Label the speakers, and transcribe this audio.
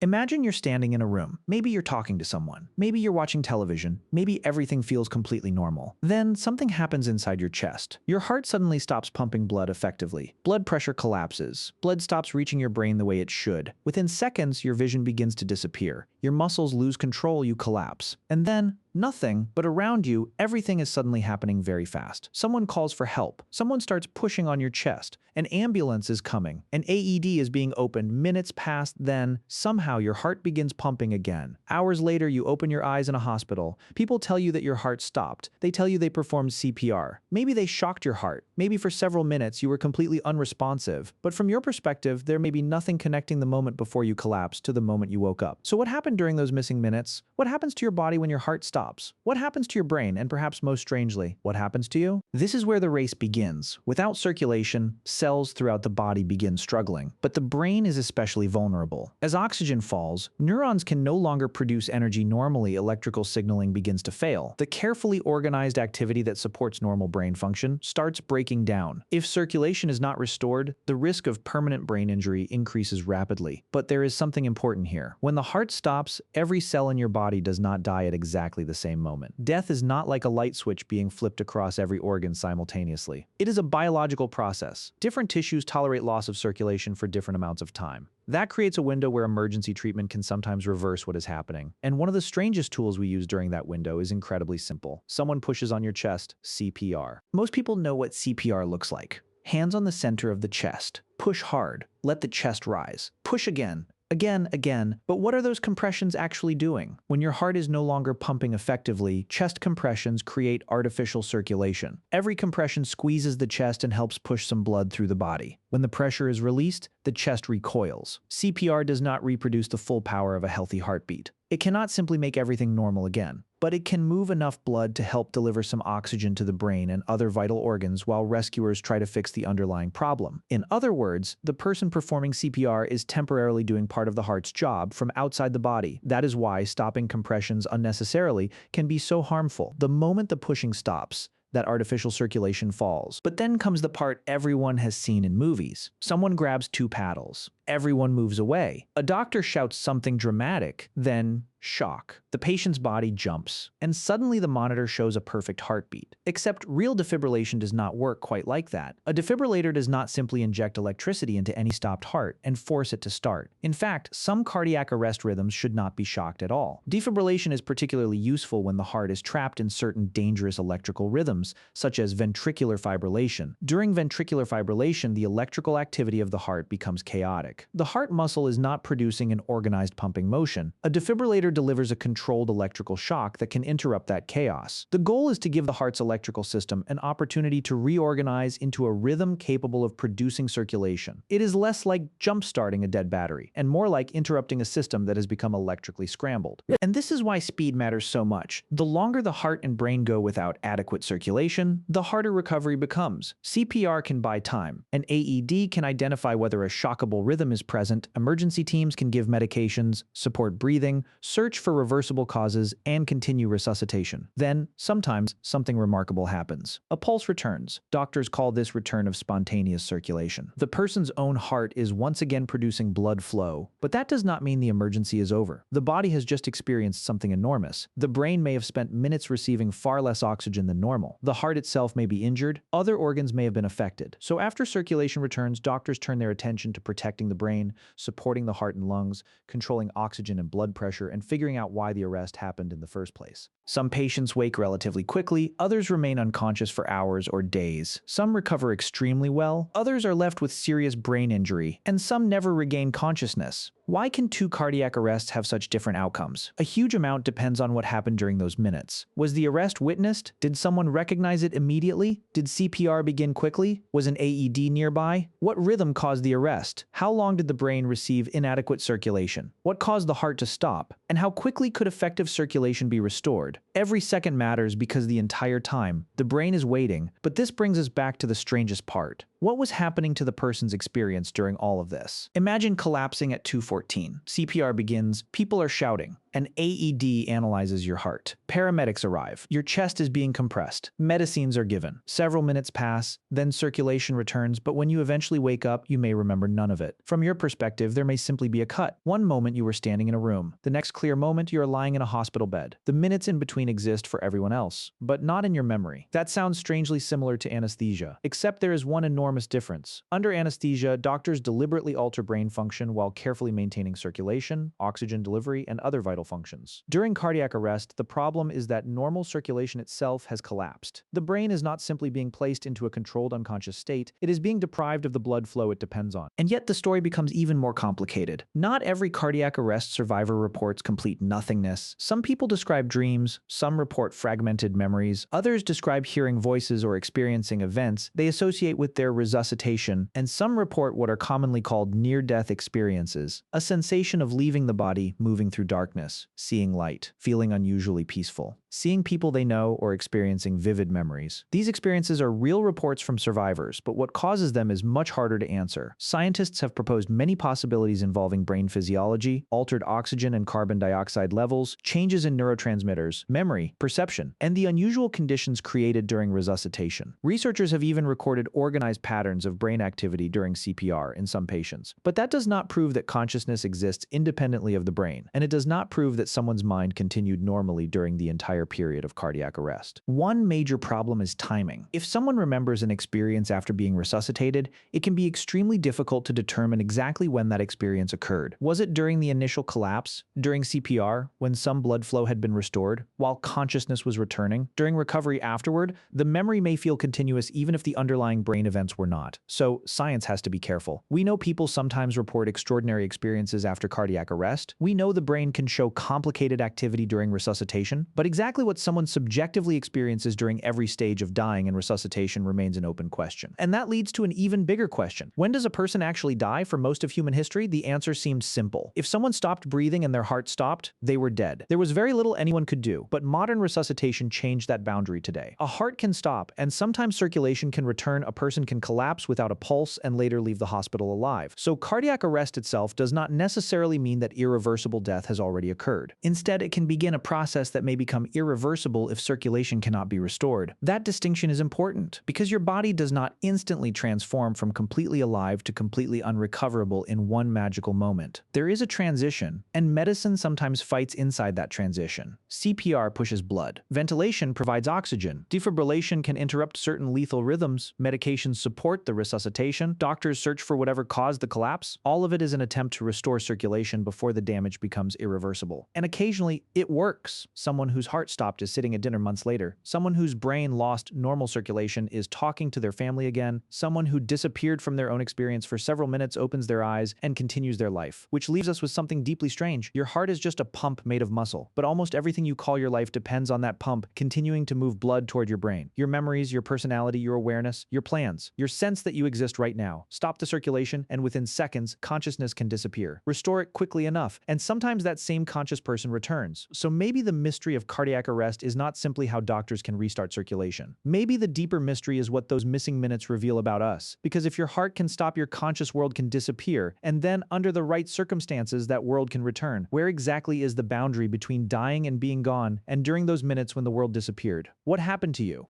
Speaker 1: Imagine you're standing in a room. Maybe you're talking to someone. Maybe you're watching television. Maybe everything feels completely normal. Then something happens inside your chest. Your heart suddenly stops pumping blood effectively. Blood pressure collapses. Blood stops reaching your brain the way it should. Within seconds, your vision begins to disappear. Your muscles lose control, you collapse. And then, nothing, but around you, everything is suddenly happening very fast. Someone calls for help. Someone starts pushing on your chest. An ambulance is coming. An AED is being opened. Minutes pass, then somehow your heart begins pumping again. Hours later, you open your eyes in a hospital. People tell you that your heart stopped. They tell you they performed CPR. Maybe they shocked your heart. Maybe for several minutes you were completely unresponsive. But from your perspective, there may be nothing connecting the moment before you collapsed to the moment you woke up. So what happened during those missing minutes? What happens to your body when your heart stops? What happens to your brain? And perhaps most strangely, what happens to you? This is where the race begins. Without circulation, cells throughout the body begin struggling. But the brain is especially vulnerable. As oxygen falls, neurons can no longer produce energy normally. Electrical signaling begins to fail. The carefully organized activity that supports normal brain function starts breaking down. If circulation is not restored, the risk of permanent brain injury increases rapidly. But there is something important here. When the heart stops, every cell in your body does not die at exactly the same moment. Death is not like a light switch being flipped across every organ simultaneously. It is a biological process. Different tissues tolerate loss of circulation for different amounts of time. That creates a window where emergency treatment can sometimes reverse what is happening. And one of the strangest tools we use during that window is incredibly simple. Someone pushes on your chest, CPR. Most people know what CPR looks like. Hands on the center of the chest. Push hard. Let the chest rise. Push again. Again, but what are those compressions actually doing? When your heart is no longer pumping effectively, chest compressions create artificial circulation. Every compression squeezes the chest and helps push some blood through the body. When the pressure is released, the chest recoils. CPR does not reproduce the full power of a healthy heartbeat. It cannot simply make everything normal again, but it can move enough blood to help deliver some oxygen to the brain and other vital organs while rescuers try to fix the underlying problem. In other words, the person performing CPR is temporarily doing part of the heart's job from outside the body. That is why stopping compressions unnecessarily can be so harmful. The moment the pushing stops, that artificial circulation falls. But then comes the part everyone has seen in movies. Someone grabs two paddles. Everyone moves away. A doctor shouts something dramatic, then shock. The patient's body jumps, and suddenly the monitor shows a perfect heartbeat. Except real defibrillation does not work quite like that. A defibrillator does not simply inject electricity into any stopped heart and force it to start. In fact, some cardiac arrest rhythms should not be shocked at all. Defibrillation is particularly useful when the heart is trapped in certain dangerous electrical rhythms, such as ventricular fibrillation. During ventricular fibrillation, the electrical activity of the heart becomes chaotic. The heart muscle is not producing an organized pumping motion. A defibrillator delivers a controlled electrical shock that can interrupt that chaos. The goal is to give the heart's electrical system an opportunity to reorganize into a rhythm capable of producing circulation. It is less like jump-starting a dead battery, and more like interrupting a system that has become electrically scrambled. And this is why speed matters so much. The longer the heart and brain go without adequate circulation, the harder recovery becomes. CPR can buy time. An AED can identify whether a shockable rhythm is present. Emergency teams can give medications, support breathing, search for reversible causes, and continue resuscitation. Then, sometimes, something remarkable happens. A pulse returns. Doctors call this return of spontaneous circulation. The person's own heart is once again producing blood flow, but that does not mean the emergency is over. The body has just experienced something enormous. The brain may have spent minutes receiving far less oxygen than normal. The heart itself may be injured. Other organs may have been affected. So after circulation returns, doctors turn their attention to protecting the brain, supporting the heart and lungs, controlling oxygen and blood pressure, and figuring out why the arrest happened in the first place. Some patients wake relatively quickly, others remain unconscious for hours or days. Some recover extremely well, others are left with serious brain injury, and some never regain consciousness. Why can two cardiac arrests have such different outcomes? A huge amount depends on what happened during those minutes. Was the arrest witnessed? Did someone recognize it immediately? Did CPR begin quickly? Was an AED nearby? What rhythm caused the arrest? How long did the brain receive inadequate circulation? What caused the heart to stop? And how quickly could effective circulation be restored? Every second matters because the entire time, the brain is waiting, but this brings us back to the strangest part. What was happening to the person's experience during all of this? Imagine collapsing at 2:14. CPR begins, people are shouting. An AED analyzes your heart. Paramedics arrive. Your chest is being compressed. Medicines are given. Several minutes pass, then circulation returns, but when you eventually wake up, you may remember none of it. From your perspective, there may simply be a cut. One moment you were standing in a room. The next clear moment you are lying in a hospital bed. The minutes in between exist for everyone else, but not in your memory. That sounds strangely similar to anesthesia, except there is one enormous difference. Under anesthesia, doctors deliberately alter brain function while carefully maintaining circulation, oxygen delivery, and other vital functions. During cardiac arrest, the problem is that normal circulation itself has collapsed. The brain is not simply being placed into a controlled unconscious state, it is being deprived of the blood flow it depends on. And yet the story becomes even more complicated. Not every cardiac arrest survivor reports complete nothingness. Some people describe dreams, some report fragmented memories, others describe hearing voices or experiencing events they associate with their resuscitation, and some report what are commonly called near-death experiences, a sensation of leaving the body, moving through darkness, seeing light, feeling unusually peaceful, seeing people they know, or experiencing vivid memories. These experiences are real reports from survivors, but what causes them is much harder to answer. Scientists have proposed many possibilities involving brain physiology, altered oxygen and carbon dioxide levels, changes in neurotransmitters, memory, perception, and the unusual conditions created during resuscitation. Researchers have even recorded organized patterns of brain activity during CPR in some patients. But that does not prove that consciousness exists independently of the brain, and it does not prove that someone's mind continued normally during the entire period of cardiac arrest. One major problem is timing. If someone remembers an experience after being resuscitated, it can be extremely difficult to determine exactly when that experience occurred. Was it during the initial collapse, during CPR, when some blood flow had been restored, while consciousness was returning? During recovery afterward, the memory may feel continuous even if the underlying brain events were not. So, science has to be careful. We know people sometimes report extraordinary experiences after cardiac arrest. We know the brain can show complicated activity during resuscitation, but exactly what someone subjectively experiences during every stage of dying and resuscitation remains an open question. And that leads to an even bigger question. When does a person actually die? For most of human history, the answer seemed simple. If someone stopped breathing and their heart stopped, they were dead. There was very little anyone could do, but modern resuscitation changed that boundary today. A heart can stop, and sometimes circulation can return, a person can collapse without a pulse and later leave the hospital alive. So cardiac arrest itself does not necessarily mean that irreversible death has already occurred. Instead, it can begin a process that may become irreversible if circulation cannot be restored. That distinction is important because your body does not instantly transform from completely alive to completely unrecoverable in one magical moment. There is a transition, and medicine sometimes fights inside that transition. CPR pushes blood. Ventilation provides oxygen. Defibrillation can interrupt certain lethal rhythms. Medications support the resuscitation. Doctors search for whatever caused the collapse. All of it is an attempt to restore circulation before the damage becomes irreversible. And occasionally, it works. Someone whose heart stopped is sitting at dinner months later. Someone whose brain lost normal circulation is talking to their family again. Someone who disappeared from their own experience for several minutes opens their eyes and continues their life. Which leaves us with something deeply strange. Your heart is just a pump made of muscle, but almost everything you call your life depends on that pump continuing to move blood toward your brain. Your memories, your personality, your awareness, your plans, your sense that you exist right now. Stop the circulation, and within seconds, consciousness can disappear. Restore it quickly enough, and sometimes that same conscious person returns. So maybe the mystery of cardiac arrest is not simply how doctors can restart circulation. Maybe the deeper mystery is what those missing minutes reveal about us. Because if your heart can stop, your conscious world can disappear, and then, under the right circumstances, that world can return. Where exactly is the boundary between dying and being gone, and during those minutes when the world disappeared? What happened to you?